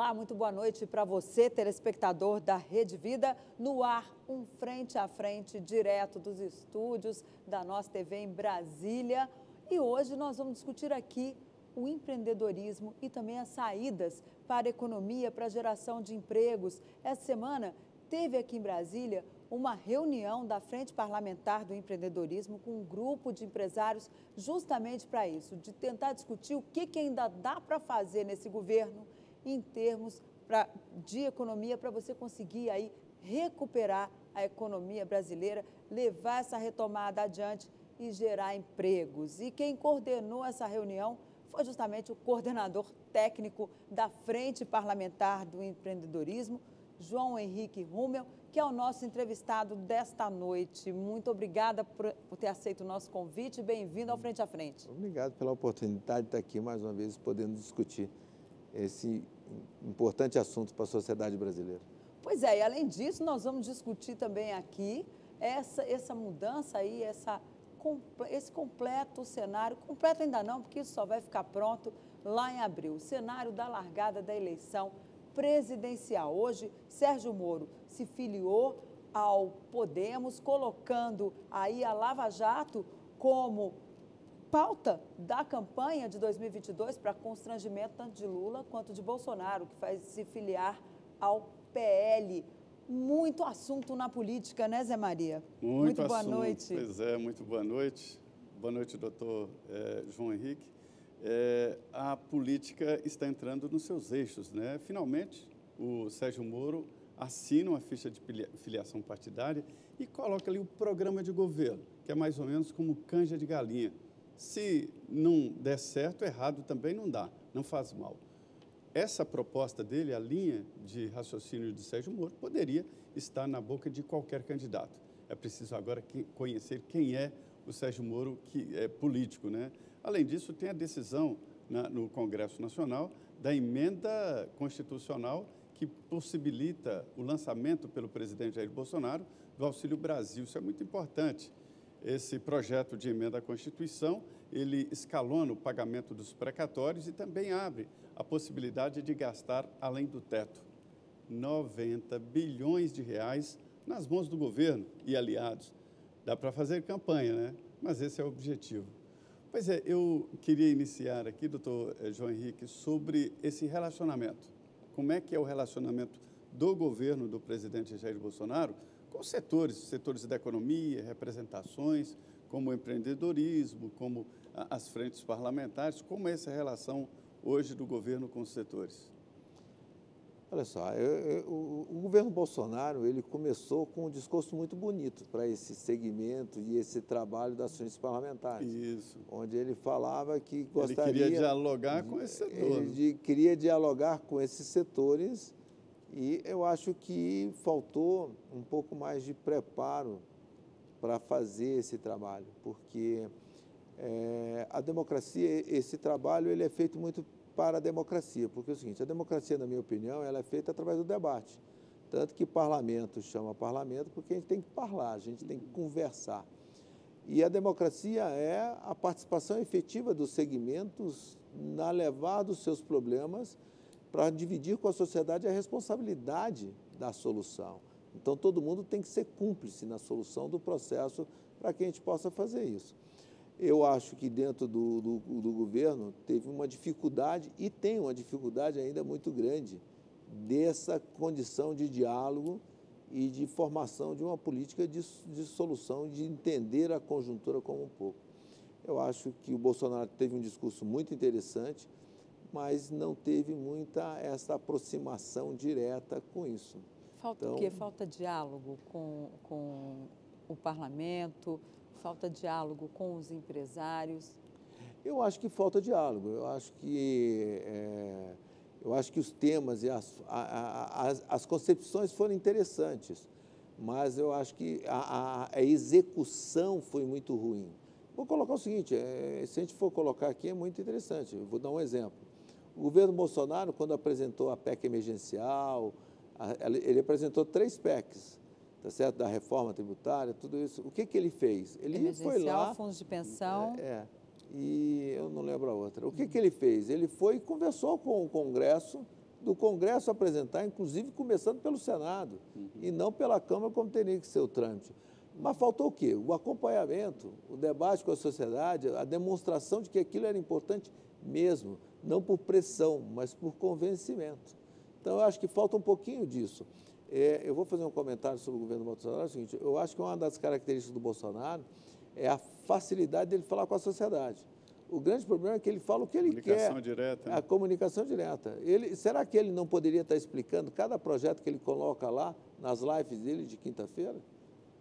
Olá, muito boa noite para você, telespectador da Rede Vida, no ar, um frente a frente, direto dos estúdios da nossa TV em Brasília. E hoje nós vamos discutir aqui o empreendedorismo e também as saídas para a economia, para a geração de empregos. Essa semana teve aqui em Brasília uma reunião da Frente Parlamentar do Empreendedorismo com um grupo de empresários justamente para isso, de tentar discutir o que ainda dá para fazer nesse governo em termos de economia para você conseguir aí recuperar a economia brasileira, levar essa retomada adiante e gerar empregos. E quem coordenou essa reunião foi justamente o coordenador técnico da Frente Parlamentar do Empreendedorismo, João Henrique Rummel, que é o nosso entrevistado desta noite. Muito obrigada por ter aceito o nosso convite. Bem-vindo ao Frente a Frente. Obrigado pela oportunidade de estar aqui mais uma vez, podendo discutir esse importante assunto para a sociedade brasileira. Pois é, e além disso, nós vamos discutir também aqui essa mudança aí, esse completo cenário, completo ainda não, porque isso só vai ficar pronto lá em abril, o cenário da largada da eleição presidencial. Hoje, Sérgio Moro se filiou ao Podemos, colocando aí a Lava Jato como pauta da campanha de 2022 para constrangimento tanto de Lula quanto de Bolsonaro, que vai se filiar ao PL. Muito assunto na política, né, Zé Maria? Muito boa assunto. Noite. Pois é, muito boa noite. Boa noite, doutor João Henrique. A política está entrando nos seus eixos, né? Finalmente, o Sérgio Moro assina uma ficha de filiação partidária e coloca ali o programa de governo, que é mais ou menos como canja de galinha. Se não der certo, errado também não dá, não faz mal. Essa proposta dele, a linha de raciocínio de Sérgio Moro, poderia estar na boca de qualquer candidato. É preciso agora conhecer quem é o Sérgio Moro, que é político, né? Além disso, tem a decisão no Congresso Nacional da emenda constitucional que possibilita o lançamento pelo presidente Jair Bolsonaro do Auxílio Brasil. Isso é muito importante. Esse projeto de emenda à Constituição, ele escalona o pagamento dos precatórios e também abre a possibilidade de gastar além do teto. 90 bilhões de reais nas mãos do governo e aliados. Dá para fazer campanha, né? Mas esse é o objetivo. Pois é, eu queria iniciar aqui, doutor João Henrique, sobre esse relacionamento. Como é que é o relacionamento do governo do presidente Jair Bolsonaro com setores da economia, representações, como o empreendedorismo, como as frentes parlamentares, como é essa relação hoje do governo com os setores? Olha só, o governo Bolsonaro, ele começou com um discurso muito bonito para esse segmento e esse trabalho das frentes parlamentares. Isso. Onde ele falava que gostaria... Ele queria dialogar com esse setor. Ele queria dialogar com esses setores e eu acho que faltou um pouco mais de preparo para fazer esse trabalho, porque a democracia, esse trabalho, ele é feito muito para a democracia, porque é o seguinte, a democracia, na minha opinião, ela é feita através do debate, tanto que parlamento chama parlamento porque a gente tem que falar, a gente tem que conversar. E a democracia é a participação efetiva dos segmentos na levada dos seus problemas para dividir com a sociedade a responsabilidade da solução. Então, todo mundo tem que ser cúmplice na solução do processo para que a gente possa fazer isso. Eu acho que dentro do governo teve uma dificuldade e tem uma dificuldade ainda muito grande dessa condição de diálogo e de formação de uma política de solução, de entender a conjuntura como um pouco. Eu acho que o Bolsonaro teve um discurso muito interessante, mas não teve muita essa aproximação direta com isso. Falta o quê? Falta diálogo com o parlamento? Falta diálogo com os empresários? Eu acho que falta diálogo. Eu acho que os temas e as concepções foram interessantes, mas eu acho que a execução foi muito ruim. Vou colocar o seguinte, se a gente for colocar aqui, é muito interessante. Eu vou dar um exemplo. O governo Bolsonaro, quando apresentou a PEC emergencial, ele apresentou 3 PECs. Tá certo? Da reforma tributária, tudo isso. O que ele fez? Ele foi lá... fundos de pensão... e eu não lembro a outra. O que ele fez? Ele foi e conversou com o Congresso do Congresso apresentar, inclusive começando pelo Senado, e não pela Câmara, como teria que ser o trâmite. Mas faltou o quê? O acompanhamento, o debate com a sociedade, a demonstração de que aquilo era importante mesmo, não por pressão, mas por convencimento. Então, eu acho que falta um pouquinho disso. Eu vou fazer um comentário sobre o governo Bolsonaro. É o seguinte, eu acho que uma das características do Bolsonaro é a facilidade dele falar com a sociedade. O grande problema é que ele fala o que ele quer. Comunicação direta. Né? A comunicação direta. Será que ele não poderia estar explicando cada projeto que ele coloca lá, nas lives dele de quinta-feira?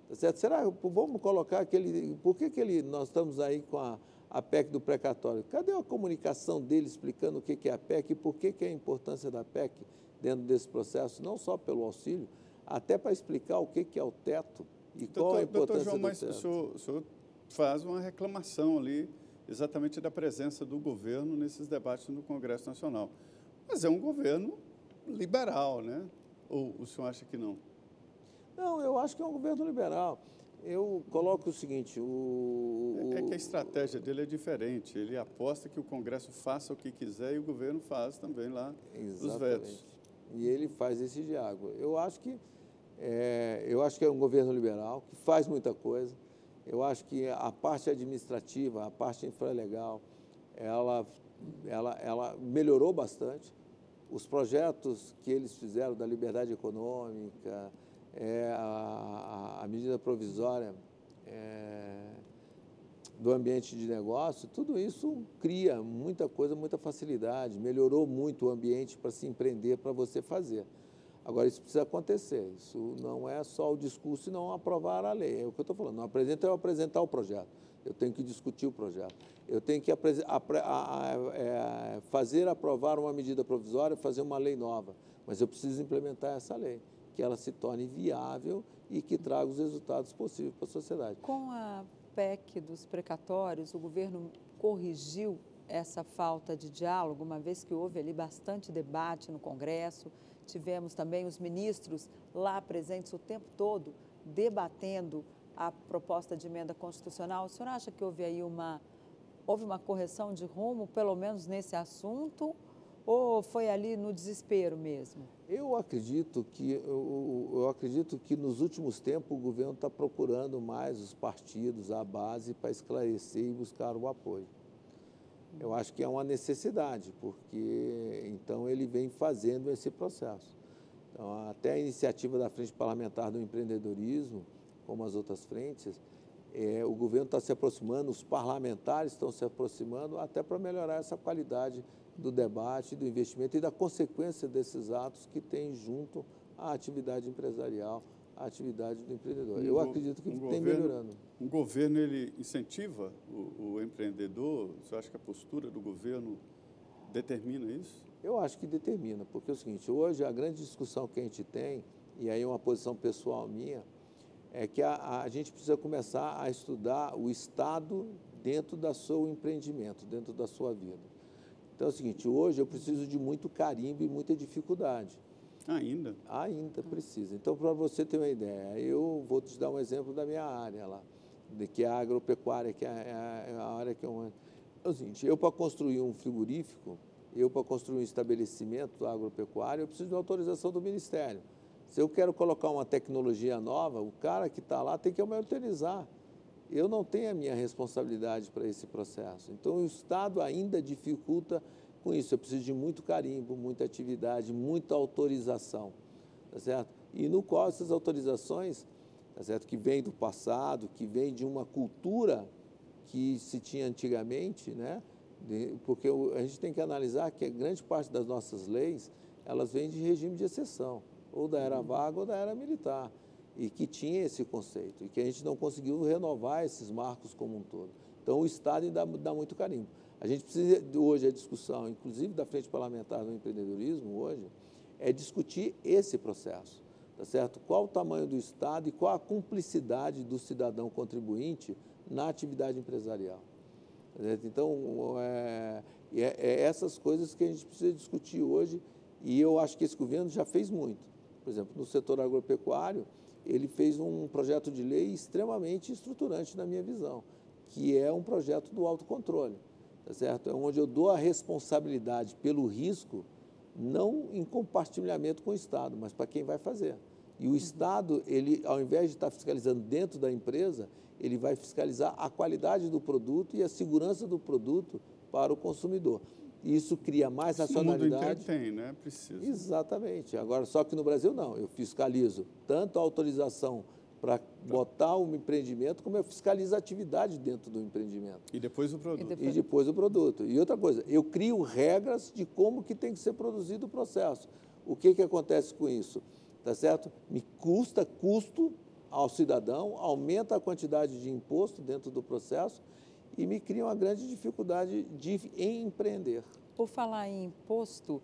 Tá certo? Vamos colocar aquele... Por que nós estamos aí com a PEC do precatório? Cadê a comunicação dele explicando o que é a PEC e por que é a importância da PEC dentro desse processo, não só pelo auxílio, até para explicar o que é o teto e qual a importância João, do mas teto. O senhor faz uma reclamação ali exatamente da presença do governo nesses debates no Congresso Nacional. Mas é um governo liberal, né? Ou o senhor acha que não? Não, eu acho que é um governo liberal. Eu coloco o seguinte... É que a estratégia dele é diferente. Ele aposta que o Congresso faça o que quiser e o governo faz também lá os vetos. E ele faz esse diálogo. Eu acho que é um governo liberal, que faz muita coisa. Eu acho que a parte administrativa, a parte infralegal, ela melhorou bastante. Os projetos que eles fizeram da liberdade econômica, a medida provisória do ambiente de negócio, tudo isso cria muita coisa, muita facilidade, melhorou muito o ambiente para se empreender, para você fazer. Agora, isso precisa acontecer, isso não é só o discurso e não aprovar a lei, é o que eu estou falando, não apresenta eu apresentar o projeto, eu tenho que discutir o projeto, eu tenho que fazer aprovar uma medida provisória, fazer uma lei nova, mas eu preciso implementar essa lei, que ela se torne viável e que traga os resultados possíveis para a sociedade. Com a PEC dos precatórios, o governo corrigiu essa falta de diálogo, uma vez que houve ali bastante debate no Congresso, tivemos também os ministros lá presentes o tempo todo, debatendo a proposta de emenda constitucional. O senhor acha que houve aí uma correção de rumo, pelo menos nesse assunto, ou foi ali no desespero mesmo? Eu acredito que nos últimos tempos o governo está procurando mais os partidos, a base, para esclarecer e buscar o apoio. Eu acho que é uma necessidade, porque então ele vem fazendo esse processo. Então, até a iniciativa da Frente Parlamentar do Empreendedorismo, como as outras frentes, o governo está se aproximando, os parlamentares estão se aproximando, até para melhorar essa qualidade do debate, do investimento e da consequência desses atos que tem junto à atividade empresarial, à atividade do empreendedor. Eu acredito que tem melhorando. O governo, ele incentiva o empreendedor? Você acha que a postura do governo determina isso? Eu acho que determina, porque é o seguinte, hoje a grande discussão que a gente tem, e aí uma posição pessoal minha, é que a gente precisa começar a estudar o Estado dentro do seu empreendimento, dentro da sua vida. Então é o seguinte, hoje eu preciso de muito carimbo e muita dificuldade. Ainda? Ainda precisa. Então, para você ter uma ideia, eu vou te dar um exemplo da minha área lá, que é a agropecuária, que é a área que eu... É o seguinte, eu para construir um frigorífico, eu para construir um estabelecimento agropecuário, eu preciso de uma autorização do Ministério. Se eu quero colocar uma tecnologia nova, o cara que está lá tem que me autorizar. Eu não tenho a minha responsabilidade para esse processo. Então, o Estado ainda dificulta com isso. Eu preciso de muito carimbo, muita atividade, muita autorização, tá certo? E no qual essas autorizações, tá certo? Que vem do passado, que vem de uma cultura que se tinha antigamente, né? Porque a gente tem que analisar que a grande parte das nossas leis, elas vêm de regime de exceção, ou da era vaga ou da era militar, e que tinha esse conceito, e que a gente não conseguiu renovar esses marcos como um todo. Então, o Estado ainda dá muito carimbo. A gente precisa, hoje, a discussão, inclusive da Frente Parlamentar do Empreendedorismo, hoje, é discutir esse processo, tá certo? Qual o tamanho do Estado e qual a cumplicidade do cidadão contribuinte na atividade empresarial. Tá certo? Então, essas coisas que a gente precisa discutir hoje, e eu acho que esse governo já fez muito. Por exemplo, no setor agropecuário, ele fez um projeto de lei extremamente estruturante na minha visão, que é um projeto do autocontrole, tá certo? É onde eu dou a responsabilidade pelo risco não em compartilhamento com o Estado, mas para quem vai fazer. E o Estado, ele, ao invés de estar fiscalizando dentro da empresa, ele vai fiscalizar a qualidade do produto e a segurança do produto para o consumidor. Isso cria mais racionalidade. O mundo inteiro tem, né? Precisa. Exatamente. Agora, só que no Brasil não. Eu fiscalizo tanto a autorização para botar um empreendimento, como eu fiscalizo a atividade dentro do empreendimento. E depois o produto. E depois o produto. E outra coisa, eu crio regras de como que tem que ser produzido o processo. O que acontece com isso? Tá certo? Me custa custo ao cidadão, aumenta a quantidade de imposto dentro do processo e me cria uma grande dificuldade em empreender. Por falar em imposto,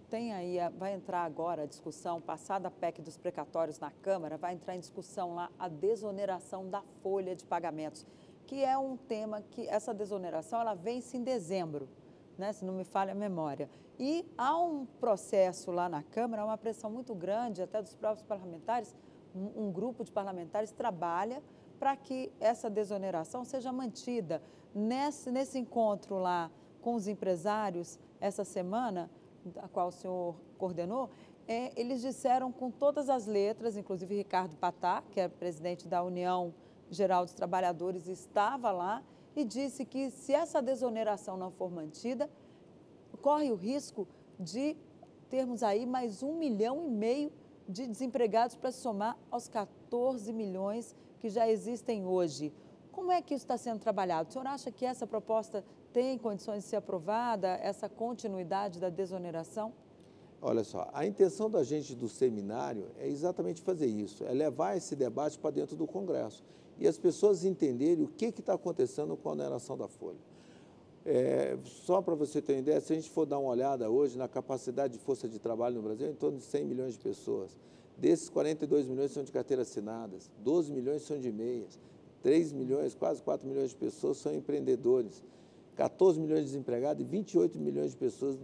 tem aí, vai entrar agora a discussão, passada a PEC dos precatórios na Câmara, vai entrar em discussão lá a desoneração da folha de pagamentos, que é um tema que essa desoneração ela vence em dezembro, né, se não me falha a memória. E há um processo lá na Câmara, uma pressão muito grande, até dos próprios parlamentares, um grupo de parlamentares trabalha para que essa desoneração seja mantida. Nesse encontro lá com os empresários, essa semana, a qual o senhor coordenou, eles disseram com todas as letras, inclusive Ricardo Patá, que é presidente da União Geral dos Trabalhadores, estava lá e disse que se essa desoneração não for mantida, corre o risco de termos aí mais 1,5 milhão de desempregados para somar aos 14 milhões que já existem hoje. Como é que isso está sendo trabalhado? O senhor acha que essa proposta tem condições de ser aprovada, essa continuidade da desoneração? Olha só, a intenção da gente do seminário é exatamente fazer isso, é levar esse debate para dentro do Congresso e as pessoas entenderem o que está acontecendo com a oneração da folha. Só para você ter uma ideia, se a gente for dar uma olhada hoje na capacidade de força de trabalho no Brasil, é em torno de 100 milhões de pessoas. Desses, 42 milhões são de carteiras assinadas, 12 milhões são de meias, 3 milhões, quase 4 milhões de pessoas são empreendedores, 14 milhões de desempregados e 28 milhões de pessoas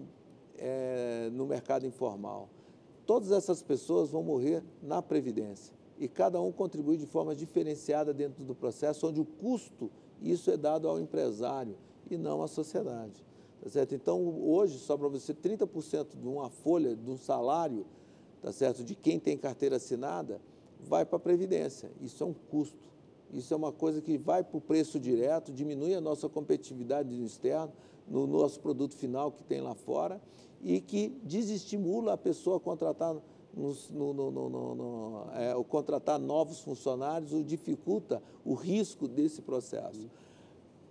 no mercado informal. Todas essas pessoas vão morrer na Previdência e cada um contribui de forma diferenciada dentro do processo, onde o custo, isso é dado ao empresário e não à sociedade. Tá certo? Então, hoje, só para você, 30% de uma folha, de um salário, tá certo? De quem tem carteira assinada, vai para a Previdência. Isso é um custo. Isso é uma coisa que vai para o preço direto, diminui a nossa competitividade no externo, no nosso produto final que tem lá fora e que desestimula a pessoa a contratar, contratar novos funcionários, ou dificulta o risco desse processo.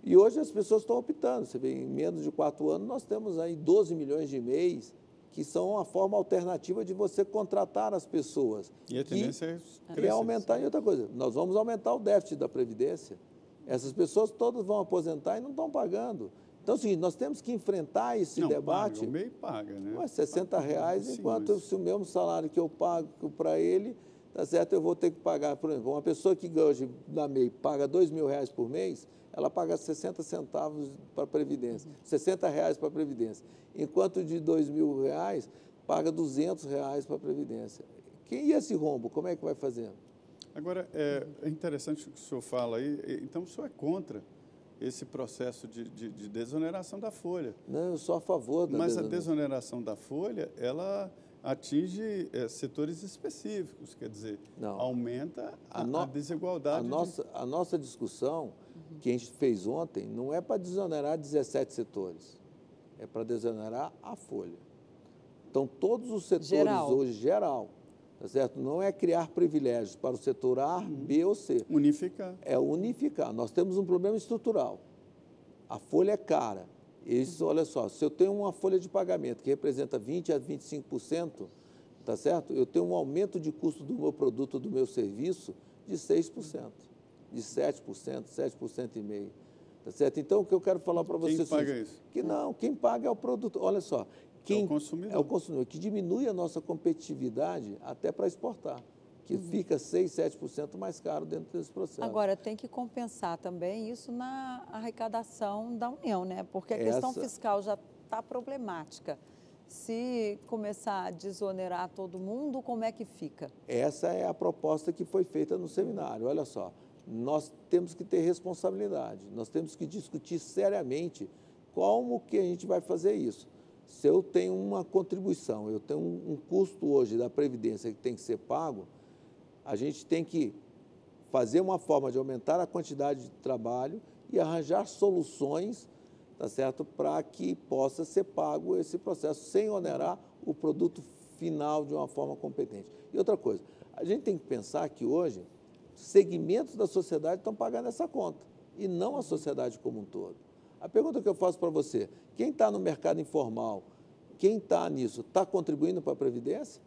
E hoje as pessoas estão optando. Você vê, em menos de 4 anos, nós temos aí 12 milhões de MEIs, que são uma forma alternativa de você contratar as pessoas. E a tendência é aumentar. E outra coisa, nós vamos aumentar o déficit da Previdência. Essas pessoas todas vão aposentar e não estão pagando. Então, é o seguinte, nós temos que enfrentar esse debate. Paga, o MEI paga, né? Mas R$60, enquanto se o mesmo salário que eu pago para ele, tá certo, eu vou ter que pagar, por exemplo, uma pessoa que hoje na MEI paga R$2.000 por mês, ela paga 60 centavos para a Previdência, R$60 para a Previdência, enquanto de R$2.000 paga R$200 para a Previdência. E esse rombo, como é que vai fazer? Agora, é interessante o que o senhor fala aí, então o senhor é contra esse processo de desoneração da folha. Não, eu sou a favor da desoneração. Mas a desoneração da folha, ela atinge setores específicos, quer dizer, não. Aumenta a desigualdade. A nossa discussão que a gente fez ontem não é para desonerar 17 setores, é para desonerar a folha. Então, todos os setores hoje, geral, tá certo? Não é criar privilégios para o setor A, B ou C. Unificar. É unificar. Nós temos um problema estrutural. A folha é cara. Isso, olha só, se eu tenho uma folha de pagamento que representa 20% a 25%, tá certo? Eu tenho um aumento de custo do meu produto, do meu serviço, de 6%, de 7%, 7,5%. Tá certo? Então, o que eu quero falar para vocês... Quem paga isso? Que não, quem paga é o produto. Olha só, é o consumidor. É o consumidor, que diminui a nossa competitividade até para exportar, que fica 6%, 7% mais caro dentro desse processo. Agora, tem que compensar também isso na arrecadação da União, né? Porque a questão fiscal já está problemática. Se começar a desonerar todo mundo, como é que fica? Essa é a proposta que foi feita no seminário. Olha só, nós temos que ter responsabilidade, nós temos que discutir seriamente como que a gente vai fazer isso. Se eu tenho uma contribuição, eu tenho um custo hoje da Previdência que tem que ser pago, a gente tem que fazer uma forma de aumentar a quantidade de trabalho e arranjar soluções, tá certo, para que possa ser pago esse processo sem onerar o produto final de uma forma competente. E outra coisa, a gente tem que pensar que hoje segmentos da sociedade estão pagando essa conta e não a sociedade como um todo. A pergunta que eu faço para você, quem está no mercado informal, quem está nisso, está contribuindo para a Previdência?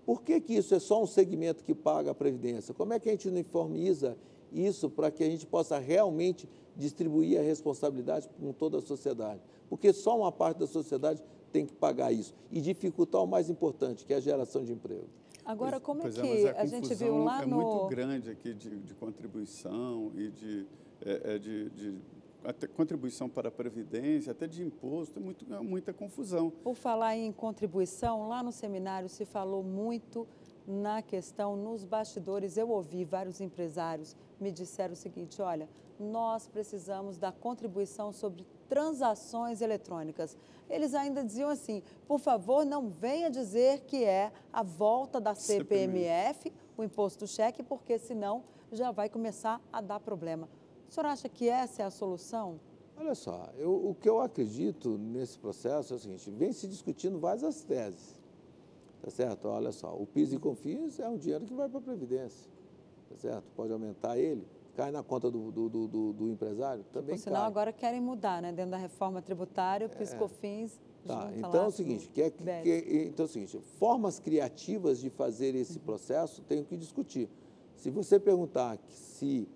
Por que isso é só um segmento que paga a Previdência? Como é que a gente uniformiza isso para que a gente possa realmente distribuir a responsabilidade com toda a sociedade? Porque só uma parte da sociedade tem que pagar isso e dificultar o mais importante, que é a geração de emprego. Agora, como é que mas a gente viu lá no... É muito grande aqui de contribuição e de até contribuição para a Previdência, até de imposto, muita confusão. Por falar em contribuição, lá no seminário se falou muito na questão, nos bastidores, eu ouvi vários empresários me disseram o seguinte, olha, nós precisamos da contribuição sobre transações eletrônicas. Eles ainda diziam assim, por favor, não venha dizer que é a volta da CPMF, o imposto do cheque, porque senão já vai começar a dar problema. O senhor acha que essa é a solução? Olha só, o que eu acredito nesse processo é o seguinte, vem se discutindo várias teses, tá certo? Olha só, o PIS e COFINS é um dinheiro que vai para a Previdência, tá certo? Pode aumentar ele, cai na conta do empresário, também Por sinal, cai. agora querem mudar, né? Dentro da reforma tributária, o PIS e COFINS... Tá, então é o seguinte, então é o seguinte, formas criativas de fazer esse processo tenho que discutir. Se você perguntar se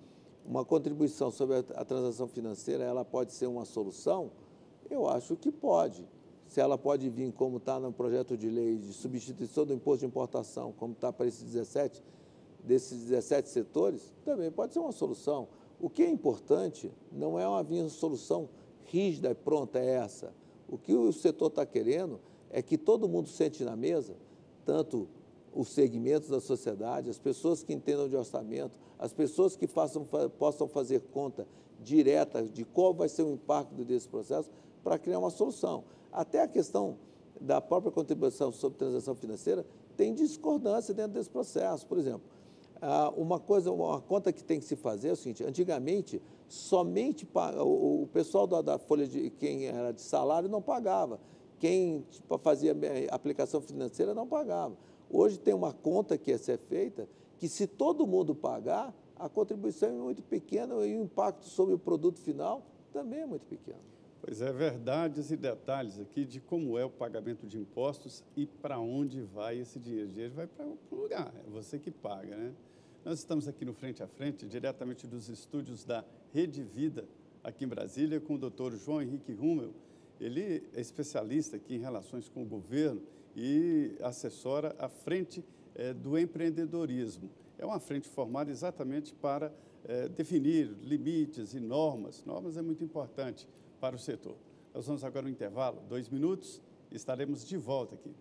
uma contribuição sobre a transação financeira, ela pode ser uma solução, eu acho que pode. Se ela pode vir, como está no projeto de lei de substituição do imposto de importação, como está para esses 17 setores, também pode ser uma solução. O que é importante não é uma solução rígida e pronta, é essa. O que o setor está querendo é que todo mundo sente na mesa, tanto os segmentos da sociedade, as pessoas que entendam de orçamento, as pessoas que possam fazer conta direta de qual vai ser o impacto desse processo para criar uma solução. Até a questão da própria contribuição sobre transação financeira tem discordância dentro desse processo. Por exemplo, uma conta que tem que se fazer é o seguinte, antigamente, somente o pessoal da folha de quem era de salário não pagava, quem fazia aplicação financeira não pagava. Hoje tem uma conta que ia ser feita que, se todo mundo pagar, a contribuição é muito pequena e o impacto sobre o produto final também é muito pequeno. Pois é, verdades e detalhes aqui de como é o pagamento de impostos e para onde vai esse dinheiro. O dinheiro vai para um lugar, é você que paga, né? Nós estamos aqui no Frente a Frente, diretamente dos estúdios da Rede Vida, aqui em Brasília, com o Dr. João Henrique Hummel. Ele é especialista aqui em relações com o governo e assessora a frente do empreendedorismo. É uma frente formada exatamente para definir limites e normas. Normas é muito importante para o setor. Nós vamos agora no intervalo, 2 minutos, e estaremos de volta aqui.